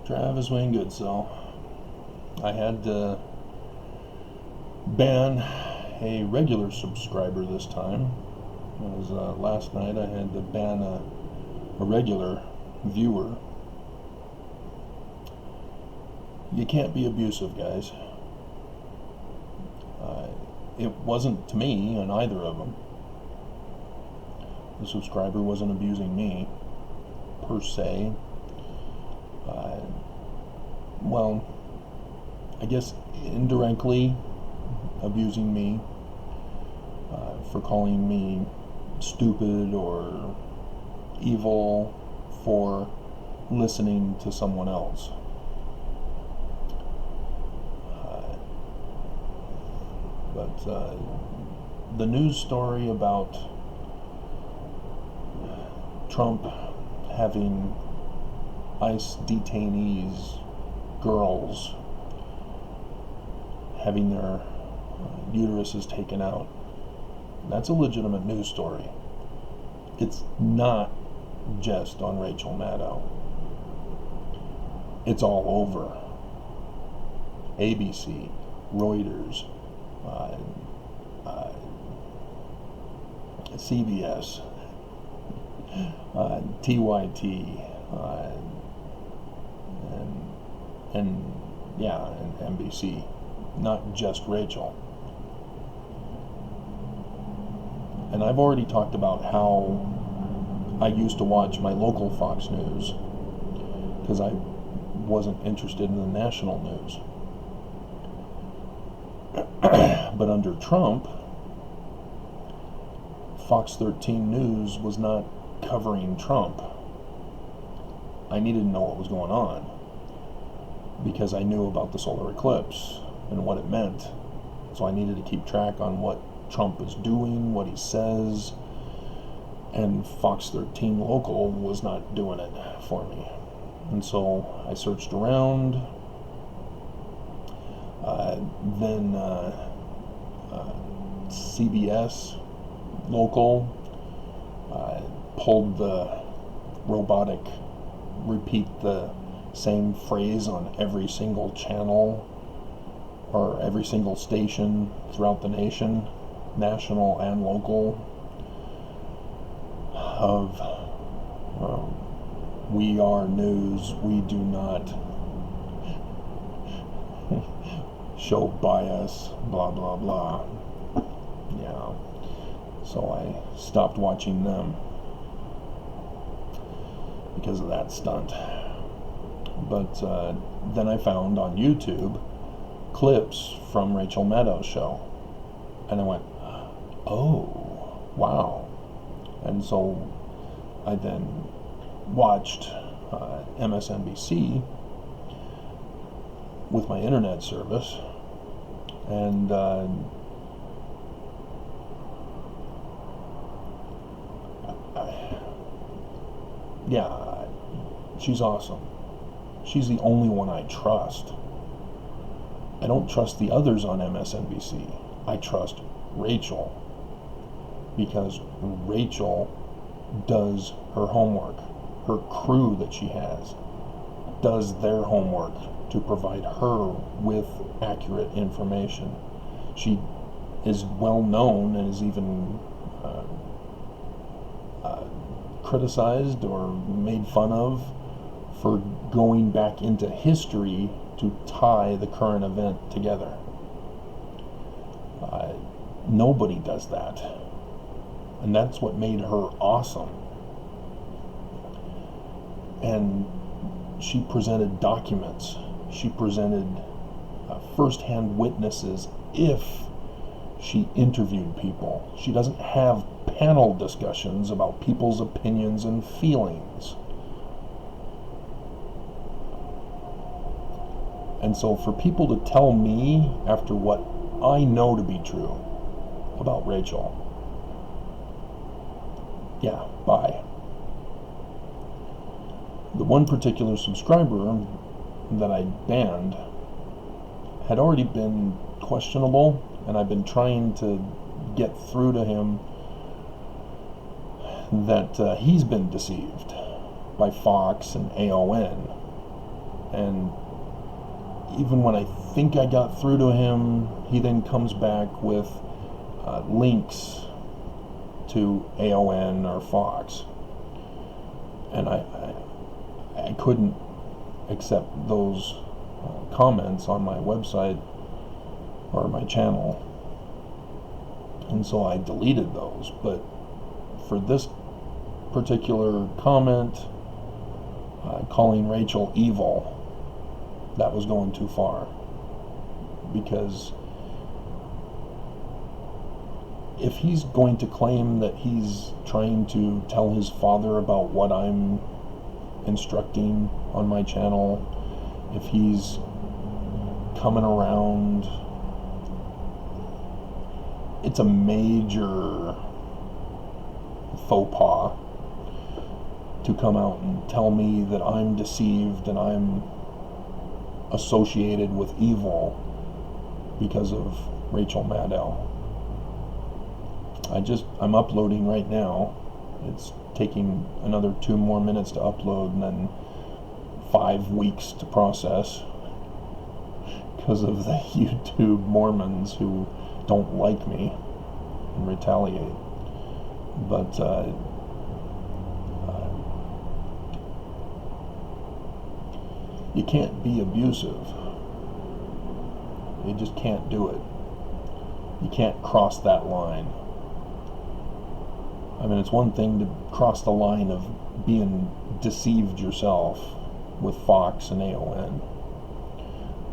Travis Wayne Goodsell. I had to ban a regular subscriber this time. As last night I had to ban a regular viewer. You can't be abusive, guys. It wasn't to me on either of them. The subscriber wasn't abusing me, per se. Well, I guess indirectly abusing me for calling me stupid or evil for listening to someone else. But the news story about Trump having ICE detainees, girls, having their uteruses taken out, that's a legitimate news story. It's not just on Rachel Maddow. It's all over. ABC, Reuters, CBS, TYT, and NBC. Not just Rachel. And I've already talked about how I used to watch my local Fox News because I wasn't interested in the national news. But under Trump, Fox 13 News was not covering Trump. I needed to know what was going on because I knew about the solar eclipse and what it meant. So I needed to keep track on what Trump is doing, what he says, and Fox 13 local was not doing it for me. And so I searched around. Then CBS local pulled the robotic repeat the same phrase on every single channel or every single station throughout the nation, national and local, of we are news, we do not show bias, blah blah blah. Yeah, so I stopped watching them because of that stunt. But then I found on YouTube clips from Rachel Maddow's show, and I went, oh wow. And so I then watched MSNBC with my internet service, and yeah, she's awesome. She's the only one I trust. I don't trust the others on MSNBC. I trust Rachel because Rachel does her homework. Her crew that she has does their homework to provide her with accurate information. She is well known and is even criticized or made fun of for going back into history to tie the current event together. Nobody does that. And that's what made her awesome. And she presented documents. She presented first-hand witnesses if she interviewed people. She doesn't have panel discussions about people's opinions and feelings. And so for people to tell me after what I know to be true about Rachel, yeah, bye. The one particular subscriber that I banned had already been questionable, and I've been trying to get through to him that he's been deceived by Fox and AON, And even when I think I got through to him, he then comes back with links to AON or Fox. And I couldn't accept those comments on my website or my channel, and so I deleted those. But for this particular comment, calling Rachel evil, that was going too far. Because if he's going to claim that he's trying to tell his father about what I'm instructing on my channel, if he's coming around, it's a major faux pas to come out and tell me that I'm deceived and I'm associated with evil because of Rachel Maddow. I'm uploading right now. It's taking another 2 more minutes to upload and then 5 weeks to process because of the YouTube Mormons who don't like me and retaliate. But you can't be abusive. You just can't do it. You can't cross that line. I mean, it's one thing to cross the line of being deceived yourself with Fox and AON,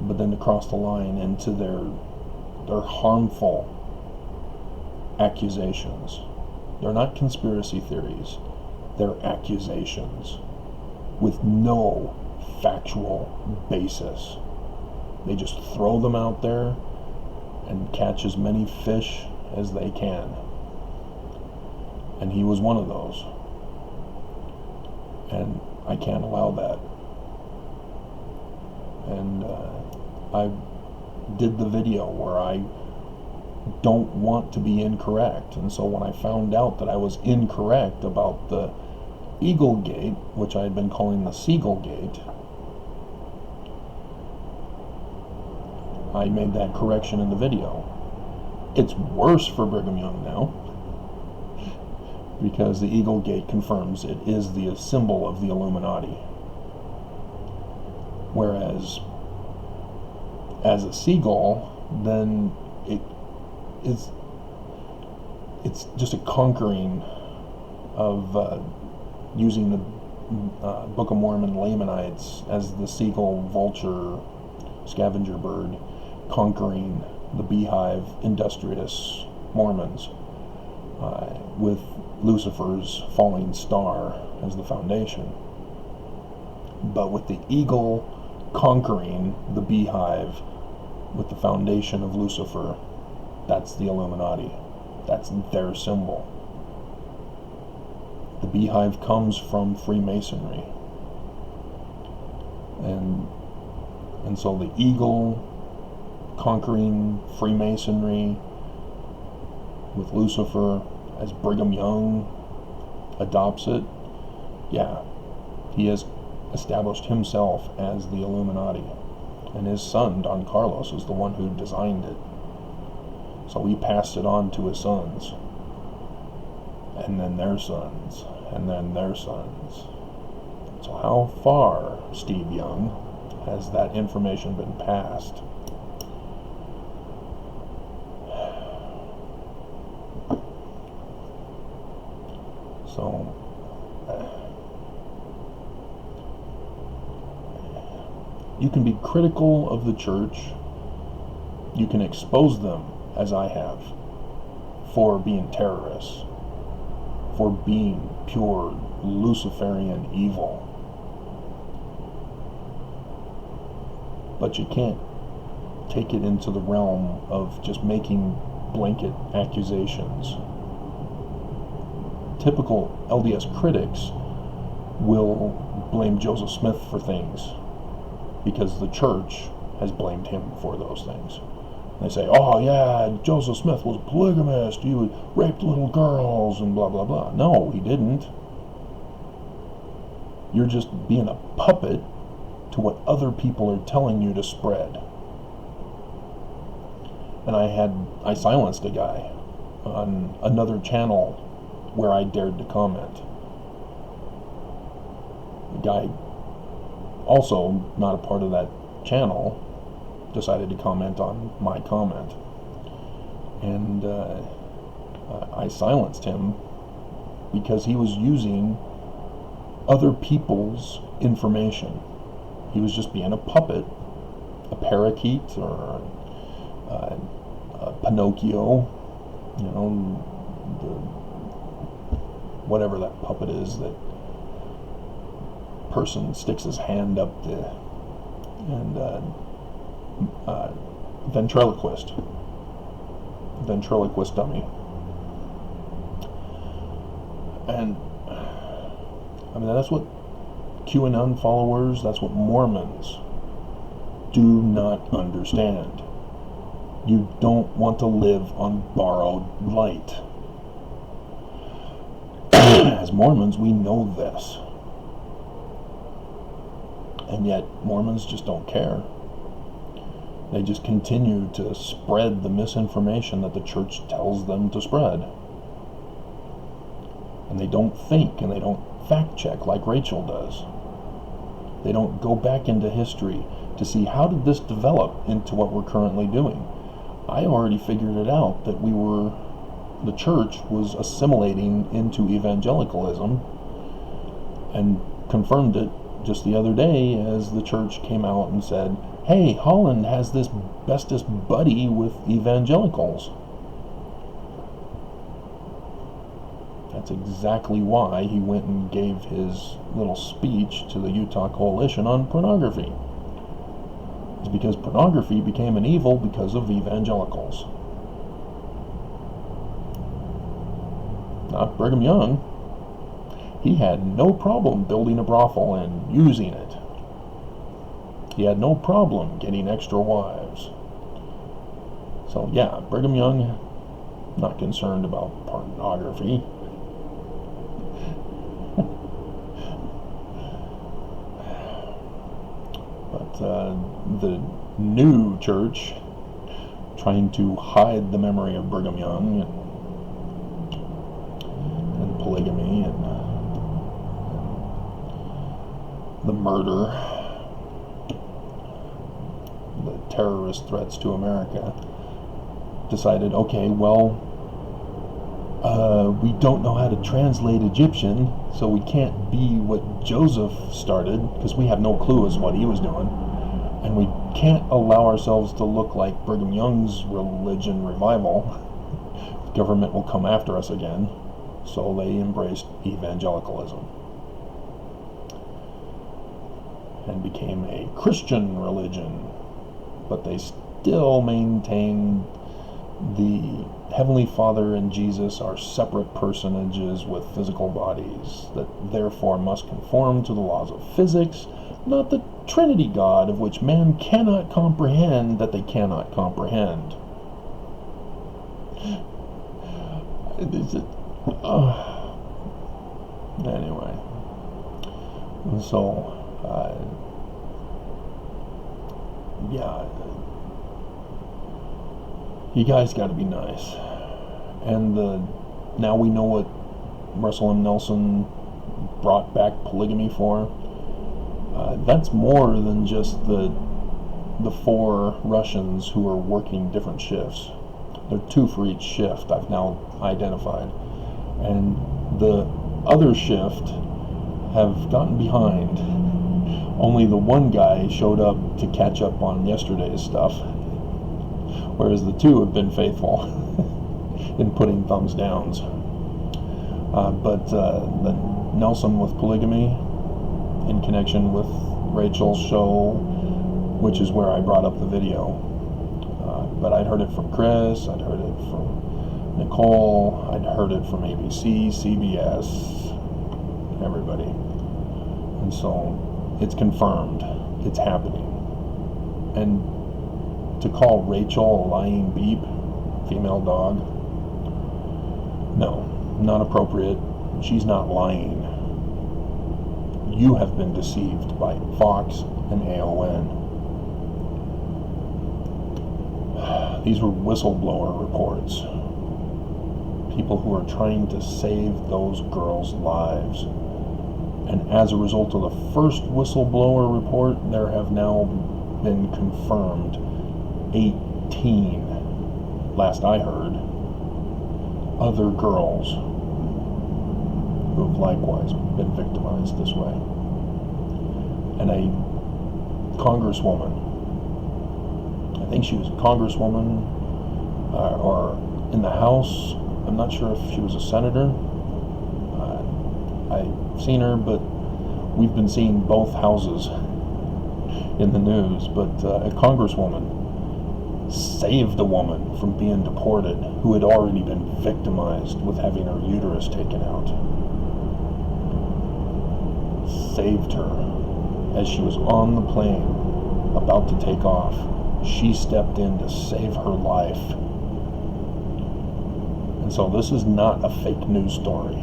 but then to cross the line into their harmful accusations. They're not conspiracy theories. They're accusations with no factual basis. They just throw them out there and catch as many fish as they can. And he was one of those. And I can't allow that. And I did the video where I don't want to be incorrect. And so when I found out that I was incorrect about the Eagle Gate, which I had been calling the Seagull Gate, I made that correction in the video. It's worse for Brigham Young now, because the Eagle Gate confirms it is the symbol of the Illuminati. Whereas, as a seagull, then it's just a conquering of using the Book of Mormon Lamanites as the seagull, vulture, scavenger bird, conquering the beehive, industrious Mormons, with Lucifer's falling star as the foundation. But with the eagle conquering the beehive with the foundation of Lucifer, that's the Illuminati. That's their symbol. The beehive comes from Freemasonry. And so the eagle conquering Freemasonry with Lucifer, as Brigham Young adopts it, yeah, he has established himself as the Illuminati. And his son, Don Carlos, is the one who designed it. So he passed it on to his sons, and then their sons, and then their sons. So how far, Steve Young, has that information been passed? So, you can be critical of the church. You can expose them, as I have, for being terrorists, for being pure Luciferian evil. But you can't take it into the realm of just making blanket accusations. Typical LDS critics will blame Joseph Smith for things because the church has blamed him for those things. They say, oh yeah, Joseph Smith was a polygamist, he raped little girls and blah blah blah. No, he didn't. You're just being a puppet to what other people are telling you to spread. And I silenced a guy on another channel where I dared to comment. The guy, also not a part of that channel, decided to comment on my comment. And I silenced him because he was using other people's information. He was just being a puppet, a parakeet, or a Pinocchio, whatever that puppet is that person sticks his hand up and ventriloquist dummy. And I mean, that's what QAnon followers, that's what Mormons do not understand. You don't want to live on borrowed light. As Mormons, we know this. And yet, Mormons just don't care. They just continue to spread the misinformation that the church tells them to spread. And they don't think, and they don't fact check like Rachel does. They don't go back into history to see how did this develop into what we're currently doing. I already figured it out that the church was assimilating into evangelicalism, and confirmed it just the other day as the church came out and said, hey, Holland has this bestest buddy with evangelicals. That's exactly why he went and gave his little speech to the Utah Coalition on pornography. It's because pornography became an evil because of evangelicals. Not Brigham Young. He had no problem building a brothel and using it. He had no problem getting extra wives. So yeah, Brigham Young, not concerned about pornography. But the new church, trying to hide the memory of Brigham Young and polygamy and the murder, the terrorist threats to America, decided, okay, well, we don't know how to translate Egyptian, so we can't be what Joseph started, because we have no clue as what he was doing, and we can't allow ourselves to look like Brigham Young's religion revival. The government will come after us again, so they embraced evangelicalism and became a Christian religion, but they still maintain the Heavenly Father and Jesus are separate personages with physical bodies that therefore must conform to the laws of physics, not the Trinity God of which man cannot comprehend that they cannot comprehend. Anyway, and so yeah, you guys got to be nice. And now we know what Russell M. Nelson brought back polygamy for. That's more than just the 4 Russians who are working different shifts. There are 2 for each shift, I've now identified. And the other shift have gotten behind. Only the one guy showed up to catch up on yesterday's stuff, whereas the 2 have been faithful in putting thumbs downs. But the Nelson with polygamy, in connection with Rachel's show, which is where I brought up the video. But I'd heard it from Chris, I'd heard it from Nicole, I'd heard it from ABC, CBS, everybody. And so it's confirmed, it's happening. And to call Rachel a lying beep, female dog, no, not appropriate. She's not lying. you have been deceived by Fox and AON. These were whistleblower reports. People who are trying to save those girls' lives. And as a result of the first whistleblower report, there have now been confirmed 18, last I heard, other girls who have likewise been victimized this way. And a congresswoman, I think she was a congresswoman or in the House, I'm not sure if she was a senator. I've seen her, but we've been seeing both houses in the news. But a congresswoman saved a woman from being deported who had already been victimized with having her uterus taken out. Saved her as she was on the plane about to take off. She stepped in to save her life. And so this is not a fake news story.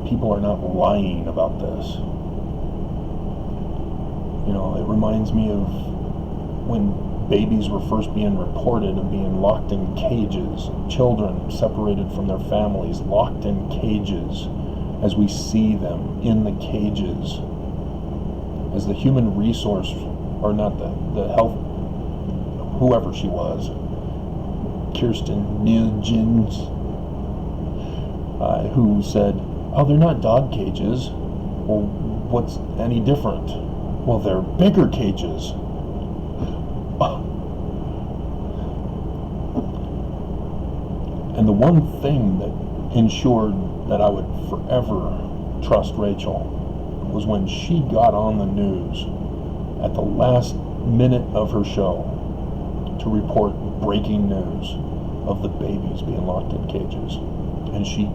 People are not lying about this. You know, it reminds me of when babies were first being reported of being locked in cages, children separated from their families, locked in cages, as we see them in the cages, as the human resource, or not the health, whoever she was, Kirsten Nugent, who said, oh, they're not dog cages. Well, what's any different? Well, they're bigger cages. And the one thing that ensured that I would forever trust Rachel was when she got on the news at the last minute of her show to report breaking news of the babies being locked in cages. And she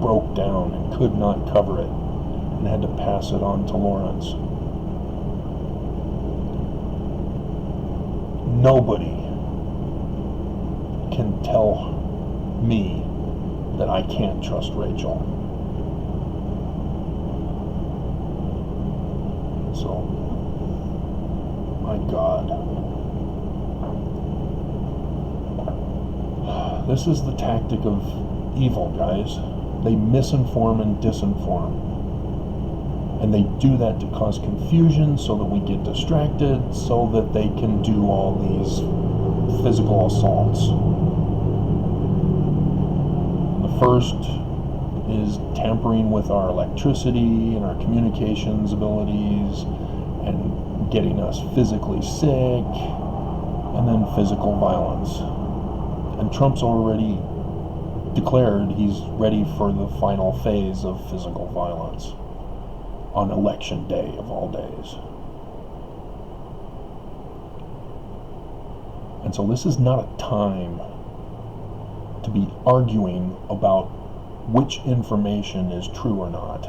broke down and could not cover it and had to pass it on to Lawrence. Nobody can tell me that I can't trust Rachel. So, my God. This is the tactic of evil, guys. They misinform and disinform. And they do that to cause confusion so that we get distracted, so that they can do all these physical assaults. The first is tampering with our electricity and our communications abilities and getting us physically sick, and then physical violence. And Trump's already declared he's ready for the final phase of physical violence on election day of all days. And so this is not a time to be arguing about which information is true or not.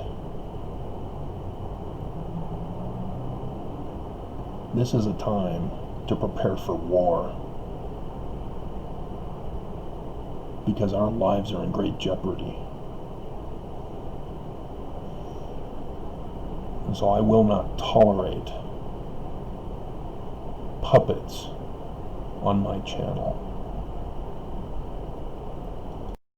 This is a time to prepare for war, because our lives are in great jeopardy. And so I will not tolerate puppets on my channel.